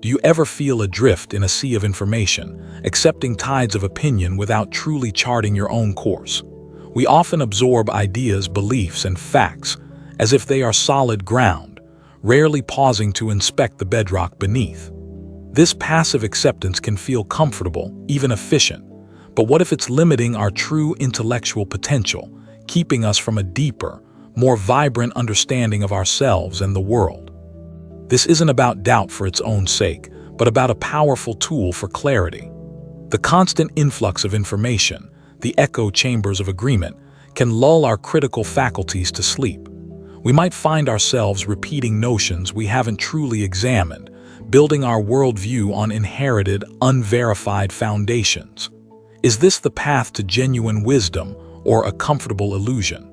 Do you ever feel adrift in a sea of information, accepting tides of opinion without truly charting your own course? We often absorb ideas, beliefs, and facts as if they are solid ground, rarely pausing to inspect the bedrock beneath. This passive acceptance can feel comfortable, even efficient, but what if it's limiting our true intellectual potential, keeping us from a deeper, more vibrant understanding of ourselves and the world? This isn't about doubt for its own sake, but about a powerful tool for clarity. The constant influx of information, the echo chambers of agreement, can lull our critical faculties to sleep. We might find ourselves repeating notions we haven't truly examined, building our worldview on inherited, unverified foundations. Is this the path to genuine wisdom or a comfortable illusion?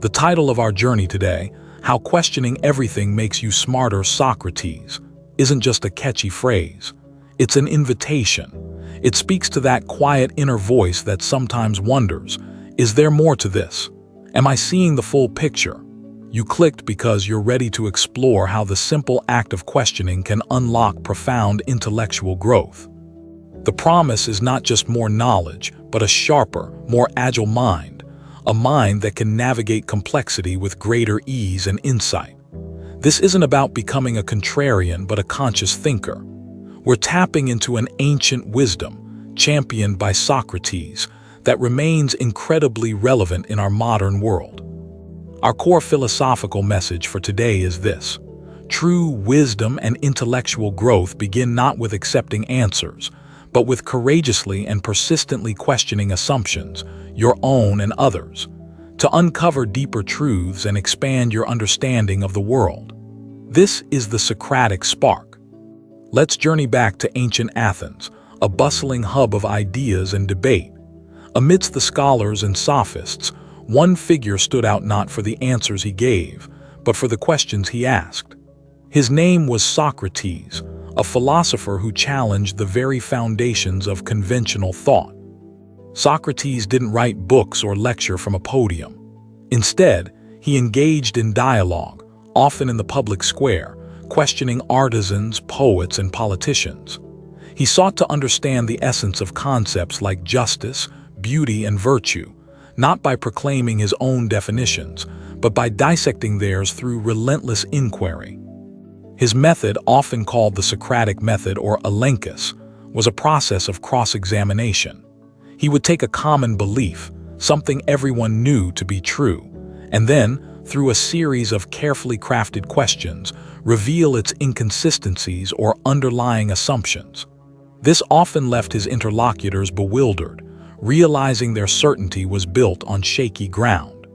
The title of our journey today, How Questioning Everything Makes You Smarter, Socrates, isn't just a catchy phrase. It's an invitation. It speaks to that quiet inner voice that sometimes wonders, is there more to this? Am I seeing the full picture? You clicked because you're ready to explore how the simple act of questioning can unlock profound intellectual growth. The promise is not just more knowledge, but a sharper, more agile mind, a mind that can navigate complexity with greater ease and insight. This isn't about becoming a contrarian, but a conscious thinker. We're tapping into an ancient wisdom, championed by Socrates, that remains incredibly relevant in our modern world. Our core philosophical message for today is this: true wisdom and intellectual growth begin not with accepting answers, but with courageously and persistently questioning assumptions, your own and others, to uncover deeper truths and expand your understanding of the world. This is the Socratic spark. Let's journey back to ancient Athens, a bustling hub of ideas and debate. Amidst the scholars and sophists, one figure stood out not for the answers he gave, but for the questions he asked. His name was Socrates, a philosopher who challenged the very foundations of conventional thought. Socrates didn't write books or lecture from a podium. Instead, he engaged in dialogue, often in the public square, questioning artisans, poets, and politicians. He sought to understand the essence of concepts like justice, beauty, and virtue, not by proclaiming his own definitions, but by dissecting theirs through relentless inquiry. His method, often called the Socratic method or elenchus, was a process of cross-examination. He would take a common belief, something everyone knew to be true, and then, through a series of carefully crafted questions, reveal its inconsistencies or underlying assumptions. This often left his interlocutors bewildered, realizing their certainty was built on shaky ground.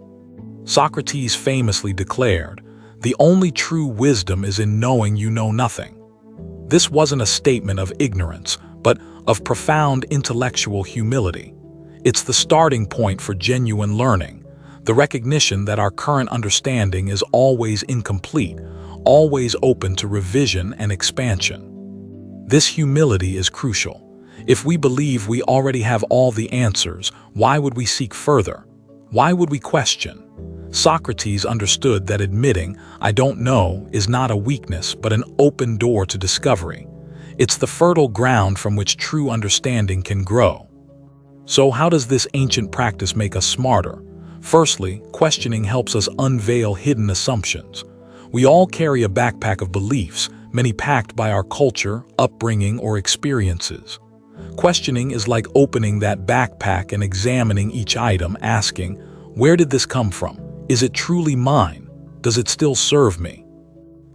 Socrates famously declared, "The only true wisdom is in knowing you know nothing." This wasn't a statement of ignorance, but of profound intellectual humility. It's the starting point for genuine learning, the recognition that our current understanding is always incomplete, always open to revision and expansion. This humility is crucial. If we believe we already have all the answers, why would we seek further? Why would we question? Socrates understood that admitting, "I don't know," is not a weakness, but an open door to discovery. It's the fertile ground from which true understanding can grow. So how does this ancient practice make us smarter? Firstly, questioning helps us unveil hidden assumptions. We all carry a backpack of beliefs, many packed by our culture, upbringing, or experiences. Questioning is like opening that backpack and examining each item, asking, where did this come from? Is it truly mine? Does it still serve me?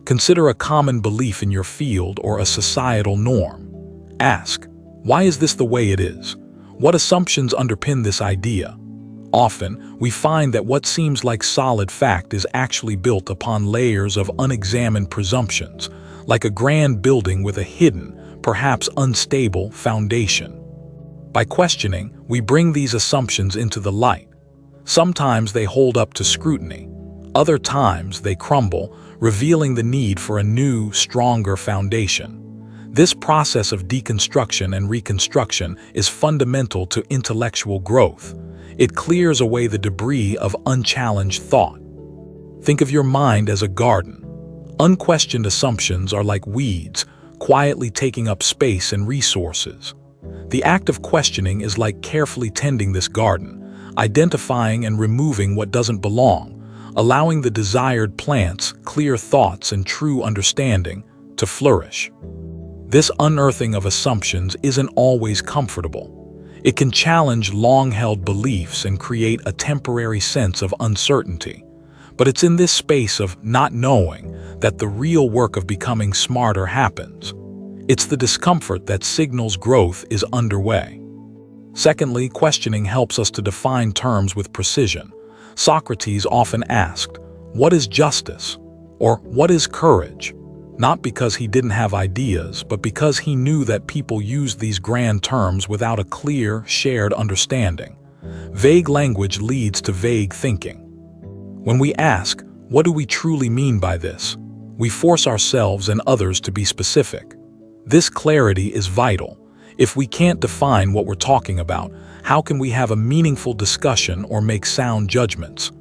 Consider a common belief in your field or a societal norm. Ask, why is this the way it is? What assumptions underpin this idea? Often, we find that what seems like solid fact is actually built upon layers of unexamined presumptions, like a grand building with a hidden, perhaps unstable, foundation. By questioning, we bring these assumptions into the light. Sometimes they hold up to scrutiny. Other times they crumble, revealing the need for a new, stronger foundation. This process of deconstruction and reconstruction is fundamental to intellectual growth. It clears away the debris of unchallenged thought. Think of your mind as a garden. Unquestioned assumptions are like weeds, quietly taking up space and resources. The act of questioning is like carefully tending this garden, identifying and removing what doesn't belong, allowing the desired plants, clear thoughts, and true understanding to flourish. This unearthing of assumptions isn't always comfortable. It can challenge long-held beliefs and create a temporary sense of uncertainty. But it's in this space of not knowing that the real work of becoming smarter happens. It's the discomfort that signals growth is underway. Secondly, questioning helps us to define terms with precision. Socrates often asked, "What is justice?" or "What is courage?" Not because he didn't have ideas, but because he knew that people used these grand terms without a clear, shared understanding. Vague language leads to vague thinking. When we ask, "What do we truly mean by this?" we force ourselves and others to be specific. This clarity is vital. If we can't define what we're talking about, how can we have a meaningful discussion or make sound judgments?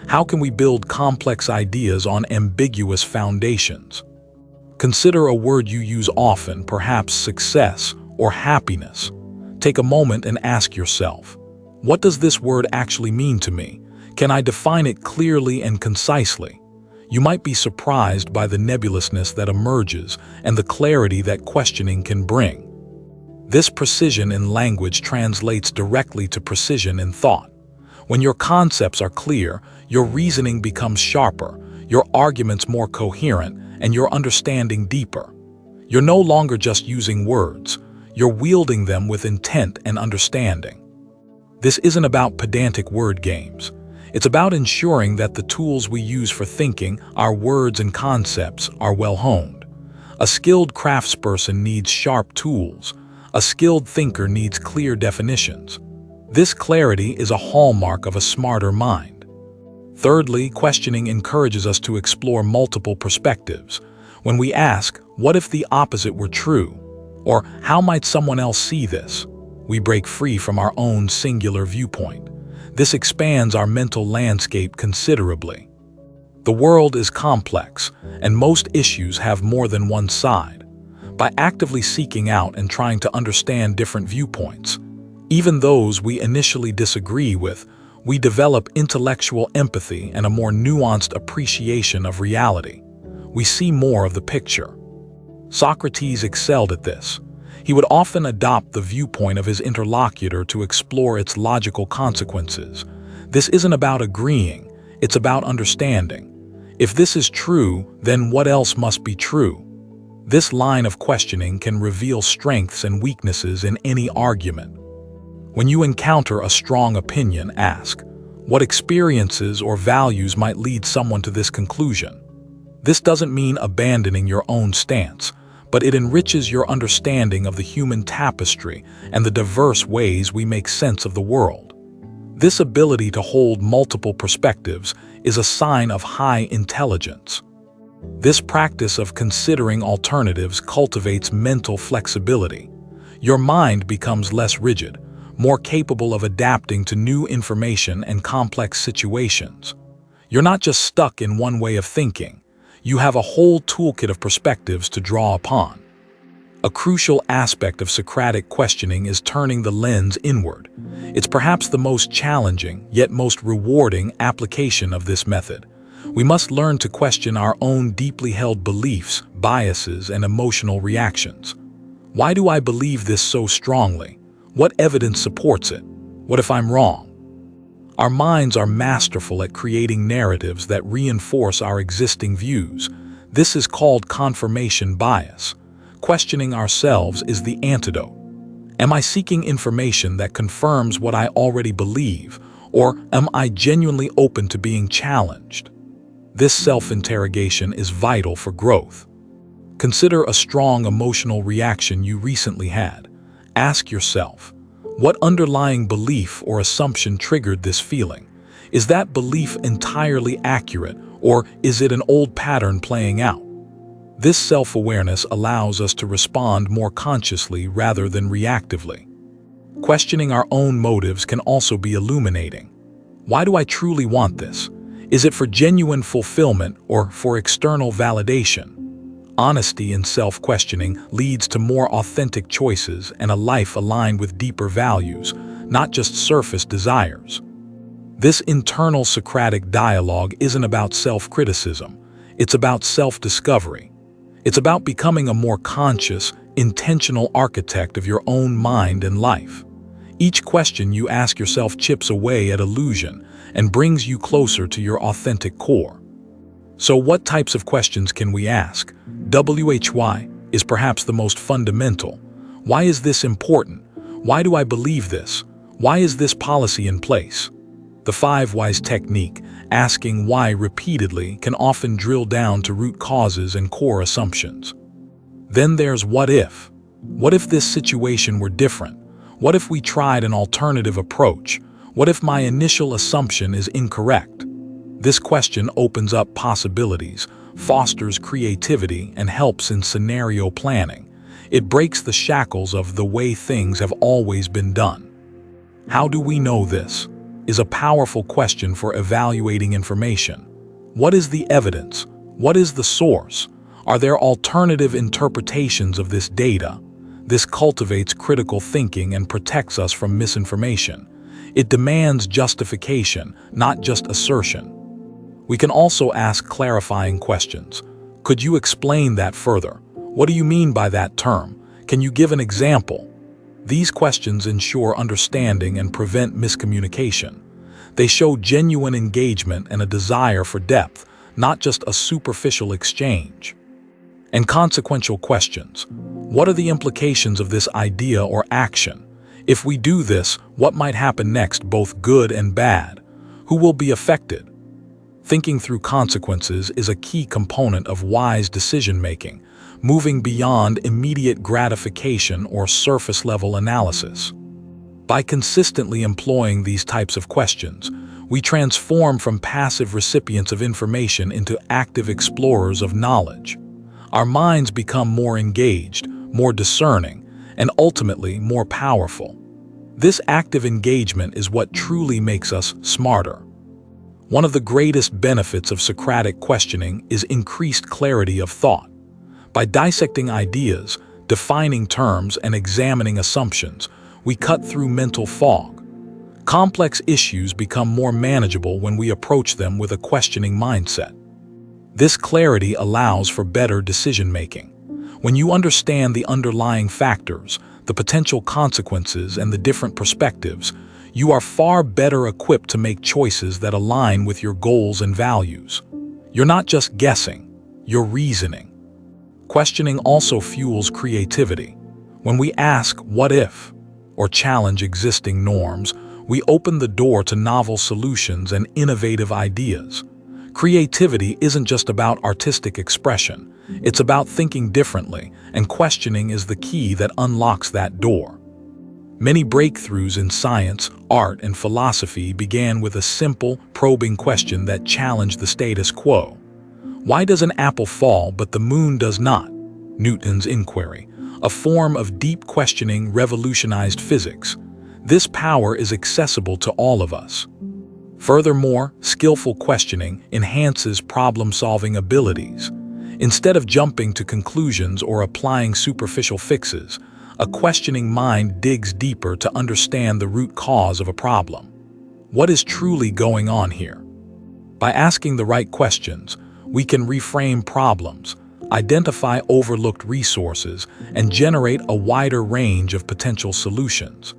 How can we build complex ideas on ambiguous foundations? Consider a word you use often, perhaps success or happiness. Take a moment and ask yourself, what does this word actually mean to me? Can I define it clearly and concisely? You might be surprised by the nebulousness that emerges and the clarity that questioning can bring. This precision in language translates directly to precision in thought. When your concepts are clear, your reasoning becomes sharper, your arguments more coherent, and your understanding deeper. You're no longer just using words, you're wielding them with intent and understanding. This isn't about pedantic word games. It's about ensuring that the tools we use for thinking, our words and concepts, are well honed. A skilled craftsperson needs sharp tools. A skilled thinker needs clear definitions. This clarity is a hallmark of a smarter mind. Thirdly, questioning encourages us to explore multiple perspectives. When we ask, "What if the opposite were true?" or "How might someone else see this?" we break free from our own singular viewpoint. This expands our mental landscape considerably. The world is complex, and most issues have more than one side. By actively seeking out and trying to understand different viewpoints, even those we initially disagree with, we develop intellectual empathy and a more nuanced appreciation of reality. We see more of the picture. Socrates excelled at this. He would often adopt the viewpoint of his interlocutor to explore its logical consequences. This isn't about agreeing, it's about understanding. If this is true, then what else must be true? This line of questioning can reveal strengths and weaknesses in any argument. When you encounter a strong opinion, ask, what experiences or values might lead someone to this conclusion? This doesn't mean abandoning your own stance, but it enriches your understanding of the human tapestry and the diverse ways we make sense of the world. This ability to hold multiple perspectives is a sign of high intelligence. This practice of considering alternatives cultivates mental flexibility. Your mind becomes less rigid, more capable of adapting to new information and complex situations. You're not just stuck in one way of thinking. You have a whole toolkit of perspectives to draw upon. A crucial aspect of Socratic questioning is turning the lens inward. It's perhaps the most challenging, yet most rewarding application of this method. We must learn to question our own deeply held beliefs, biases, and emotional reactions. Why do I believe this so strongly? What evidence supports it? What if I'm wrong? Our minds are masterful at creating narratives that reinforce our existing views. This is called confirmation bias. Questioning ourselves is the antidote. Am I seeking information that confirms what I already believe, or am I genuinely open to being challenged? This self-interrogation is vital for growth. Consider a strong emotional reaction you recently had. Ask yourself, what underlying belief or assumption triggered this feeling? Is that belief entirely accurate, or is it an old pattern playing out? This self-awareness allows us to respond more consciously rather than reactively. Questioning our own motives can also be illuminating. Why do I truly want this? Is it for genuine fulfillment or for external validation? Honesty in self-questioning leads to more authentic choices and a life aligned with deeper values, not just surface desires. This internal Socratic dialogue isn't about self-criticism. It's about self-discovery. It's about becoming a more conscious, intentional architect of your own mind and life. Each question you ask yourself chips away at illusion and brings you closer to your authentic core. So what types of questions can we ask? Why is perhaps the most fundamental. Why is this important? Why do I believe this? Why is this policy in place? The 5 whys technique, asking why repeatedly, can often drill down to root causes and core assumptions. Then there's what if. What if this situation were different? What if we tried an alternative approach? What if my initial assumption is incorrect? This question opens up possibilities, fosters creativity, and helps in scenario planning. It breaks the shackles of the way things have always been done. How do we know this? Is a powerful question for evaluating information. What is the evidence? What is the source? Are there alternative interpretations of this data? This cultivates critical thinking and protects us from misinformation. It demands justification, not just assertion. We can also ask clarifying questions. Could you explain that further? What do you mean by that term? Can you give an example? These questions ensure understanding and prevent miscommunication. They show genuine engagement and a desire for depth, not just a superficial exchange. And consequential questions. What are the implications of this idea or action? If we do this, what might happen next, both good and bad? Who will be affected? Thinking through consequences is a key component of wise decision-making, moving beyond immediate gratification or surface-level analysis. By consistently employing these types of questions, we transform from passive recipients of information into active explorers of knowledge. Our minds become more engaged, more discerning, and ultimately more powerful. This active engagement is what truly makes us smarter. One of the greatest benefits of Socratic questioning is increased clarity of thought. By dissecting ideas, defining terms, and examining assumptions, we cut through mental fog. Complex issues become more manageable when we approach them with a questioning mindset. This clarity allows for better decision-making. When you understand the underlying factors, the potential consequences, and the different perspectives, you are far better equipped to make choices that align with your goals and values. You're not just guessing, you're reasoning. Questioning also fuels creativity. When we ask, "What if?" or challenge existing norms, we open the door to novel solutions and innovative ideas. Creativity isn't just about artistic expression. It's about thinking differently, and questioning is the key that unlocks that door. Many breakthroughs in science, art, and philosophy began with a simple, probing question that challenged the status quo. Why does an apple fall but the moon does not? Newton's inquiry, a form of deep questioning, revolutionized physics. This power is accessible to all of us. Furthermore, skillful questioning enhances problem-solving abilities. Instead of jumping to conclusions or applying superficial fixes, a questioning mind digs deeper to understand the root cause of a problem. What is truly going on here? By asking the right questions, we can reframe problems, identify overlooked resources, and generate a wider range of potential solutions.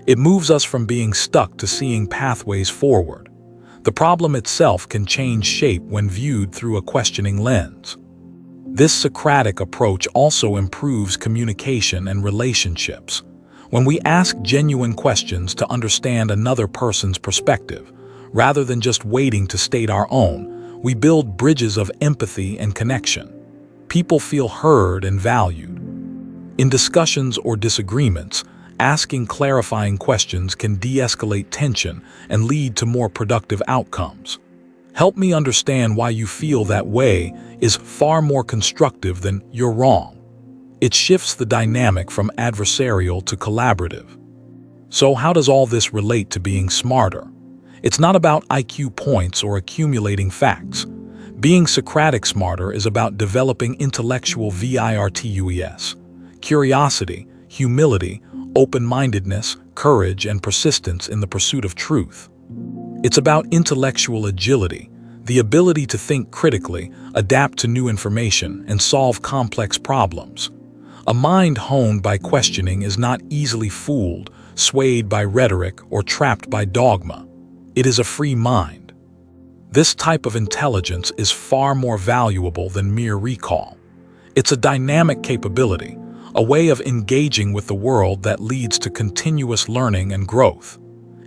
It moves us from being stuck to seeing pathways forward. The problem itself can change shape when viewed through a questioning lens. This Socratic approach also improves communication and relationships. When we ask genuine questions to understand another person's perspective, rather than just waiting to state our own, we build bridges of empathy and connection. People feel heard and valued. In discussions or disagreements, asking clarifying questions can de-escalate tension and lead to more productive outcomes. "Help me understand why you feel that way" is far more constructive than "you're wrong." It shifts the dynamic from adversarial to collaborative. So how does all this relate to being smarter? It's not about IQ points or accumulating facts. Being Socratic smarter is about developing intellectual virtues, curiosity, humility, open-mindedness, courage, and persistence in the pursuit of truth. It's about intellectual agility, the ability to think critically, adapt to new information, and solve complex problems. A mind honed by questioning is not easily fooled, swayed by rhetoric, or trapped by dogma. It is a free mind. This type of intelligence is far more valuable than mere recall. It's a dynamic capability, a way of engaging with the world that leads to continuous learning and growth.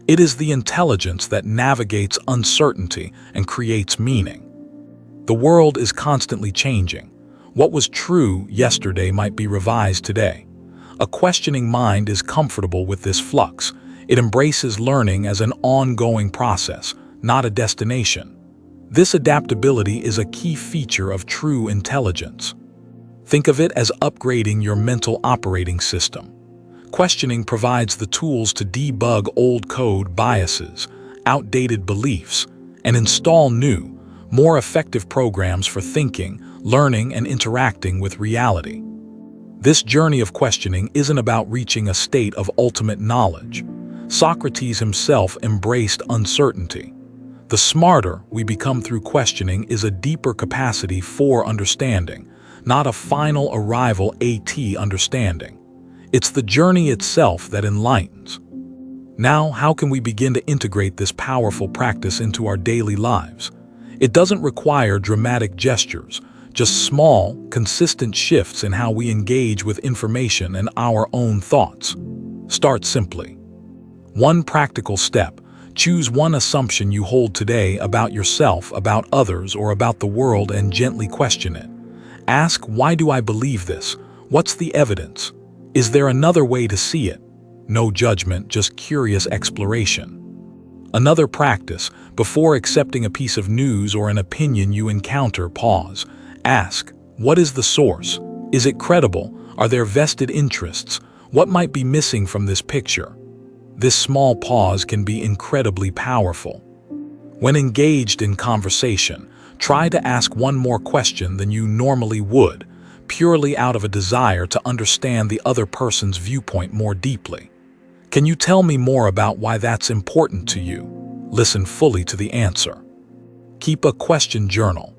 It is the intelligence that navigates uncertainty and creates meaning. The world is constantly changing. What was true yesterday might be revised today. A questioning mind is comfortable with this flux. It embraces learning as an ongoing process, not a destination. This adaptability is a key feature of true intelligence. Think of it as upgrading your mental operating system. Questioning provides the tools to debug old code biases, outdated beliefs, and install new, more effective programs for thinking, learning, and interacting with reality. This journey of questioning isn't about reaching a state of ultimate knowledge. Socrates himself embraced uncertainty. The smarter we become through questioning is a deeper capacity for understanding, not a final arrival at understanding. It's the journey itself that enlightens. Now, how can we begin to integrate this powerful practice into our daily lives? It doesn't require dramatic gestures, just small, consistent shifts in how we engage with information and our own thoughts. Start simply. One practical step: choose one assumption you hold today about yourself, about others, or about the world, and gently question it. Ask, why do I believe this? What's the evidence? Is there another way to see it? No judgment, just curious exploration. Another practice: before accepting a piece of news or an opinion you encounter, pause. Ask, what is the source? Is it credible? Are there vested interests? What might be missing from this picture? This small pause can be incredibly powerful. When engaged in conversation, try to ask one more question than you normally would, purely out of a desire to understand the other person's viewpoint more deeply. Can you tell me more about why that's important to you? Listen fully to the answer. Keep a question journal.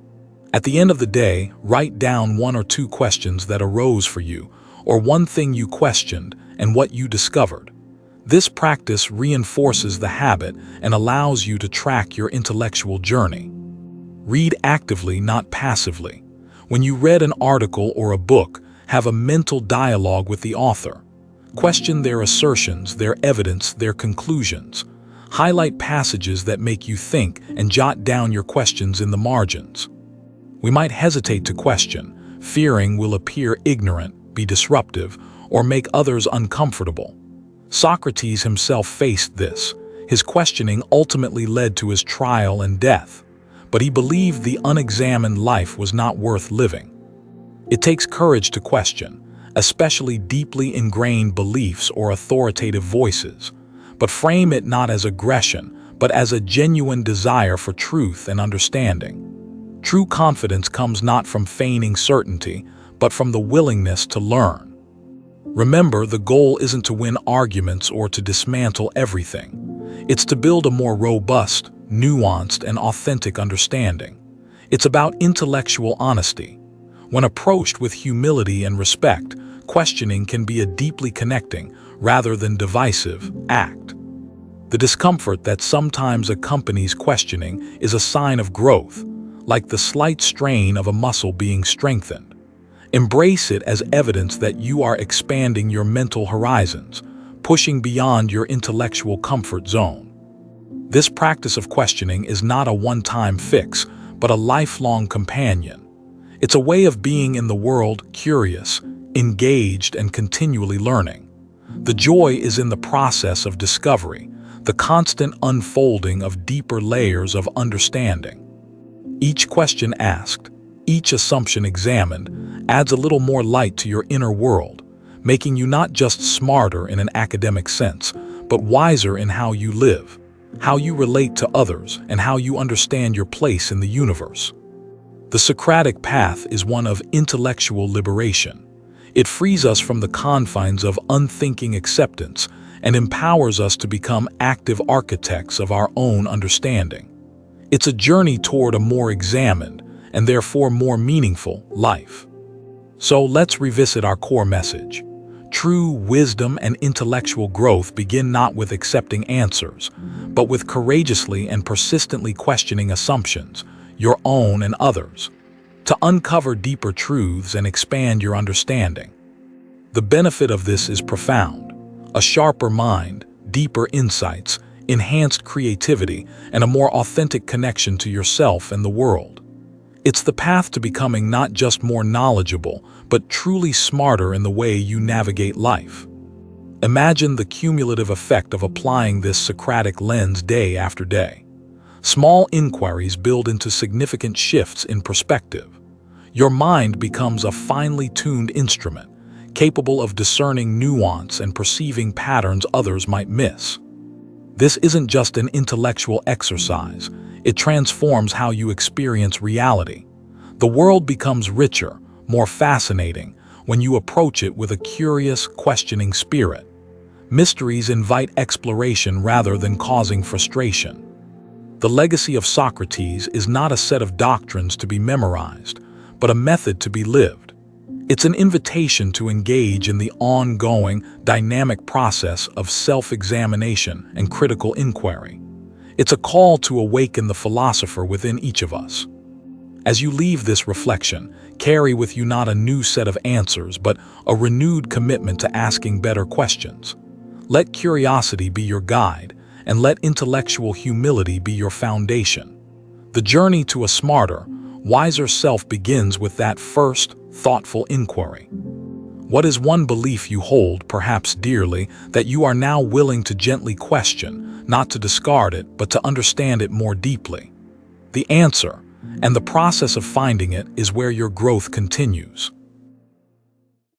At the end of the day, write down one or two questions that arose for you, or one thing you questioned and what you discovered. This practice reinforces the habit and allows you to track your intellectual journey. Read actively, not passively. When you read an article or a book, have a mental dialogue with the author. Question their assertions, their evidence, their conclusions. Highlight passages that make you think and jot down your questions in the margins. We might hesitate to question, fearing we'll appear ignorant, be disruptive, or make others uncomfortable. Socrates himself faced this. His questioning ultimately led to his trial and death. But he believed the unexamined life was not worth living. It takes courage to question, especially deeply ingrained beliefs or authoritative voices, but frame it not as aggression, but as a genuine desire for truth and understanding. True confidence comes not from feigning certainty, but from the willingness to learn. Remember, the goal isn't to win arguments or to dismantle everything. It's to build a more robust, nuanced, and authentic understanding. It's about intellectual honesty. When approached with humility and respect, questioning can be a deeply connecting, rather than divisive, act. The discomfort that sometimes accompanies questioning is a sign of growth, like the slight strain of a muscle being strengthened. Embrace it as evidence that you are expanding your mental horizons, pushing beyond your intellectual comfort zone. This practice of questioning is not a one-time fix, but a lifelong companion. It's a way of being in the world, curious, engaged, and continually learning. The joy is in the process of discovery, the constant unfolding of deeper layers of understanding. Each question asked, each assumption examined, adds a little more light to your inner world, making you not just smarter in an academic sense, but wiser in how you live, how you relate to others, and how you understand your place in the universe. The Socratic path is one of intellectual liberation. It frees us from the confines of unthinking acceptance and empowers us to become active architects of our own understanding. It's a journey toward a more examined, and therefore more meaningful, life. So let's revisit our core message. True wisdom and intellectual growth begin not with accepting answers, but with courageously and persistently questioning assumptions, your own and others, to uncover deeper truths and expand your understanding. The benefit of this is profound. A sharper mind, deeper insights, enhanced creativity, and a more authentic connection to yourself and the world. It's the path to becoming not just more knowledgeable, but truly smarter in the way you navigate life. Imagine the cumulative effect of applying this Socratic lens day after day. Small inquiries build into significant shifts in perspective. Your mind becomes a finely tuned instrument, capable of discerning nuance and perceiving patterns others might miss. This isn't just an intellectual exercise. It transforms how you experience reality. The world becomes richer, more fascinating, when you approach it with a curious, questioning spirit. Mysteries invite exploration rather than causing frustration. The legacy of Socrates is not a set of doctrines to be memorized, but a method to be lived. It's an invitation to engage in the ongoing, dynamic process of self-examination and critical inquiry. It's a call to awaken the philosopher within each of us. As you leave this reflection, carry with you not a new set of answers, but a renewed commitment to asking better questions. Let curiosity be your guide, and let intellectual humility be your foundation. The journey to a smarter, wiser self begins with that first, thoughtful inquiry. What is one belief you hold, perhaps dearly, that you are now willing to gently question, not to discard it, but to understand it more deeply? The answer, and the process of finding it, is where your growth continues.